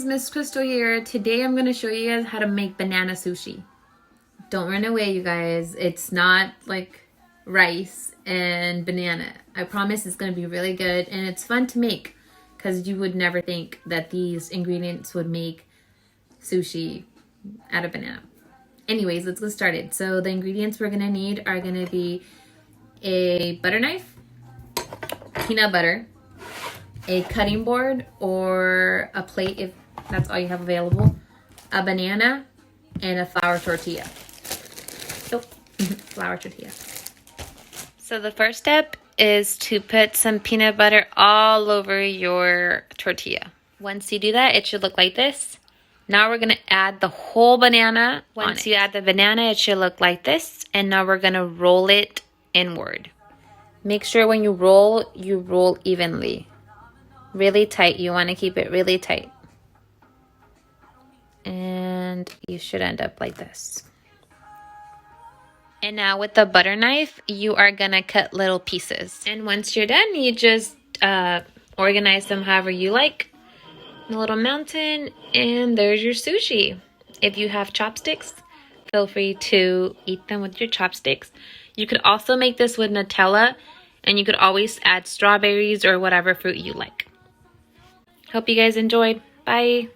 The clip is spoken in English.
guys, Miss Crystal here. Today I'm going to show you guys how to make banana sushi. Don't run away, you guys. It's not like rice and banana. I promise it's going to be really good and it's fun to make because you would never think that these ingredients would make sushi out of banana. Anyways, let's get started. So the ingredients we're going to need are going to be a butter knife, peanut butter, a cutting board or a plate if that's all you have available, a banana, and a flour tortilla. Flour tortilla. So the first step is to put some peanut butter all over your tortilla. Once you do that, it should look like this. Now we're going to add the whole banana. Once you add the banana, it should look like this. And now we're going to roll it inward. Make sure when you roll evenly. Really tight. You want to keep it really tight. And you should end up like this. And now with the butter knife, you are going to cut little pieces. And once you're done, you just organize them however you like. A little mountain, and there's your sushi. If you have chopsticks, feel free to eat them with your chopsticks. You could also make this with Nutella, and you could always add strawberries or whatever fruit you like. Hope you guys enjoyed. Bye.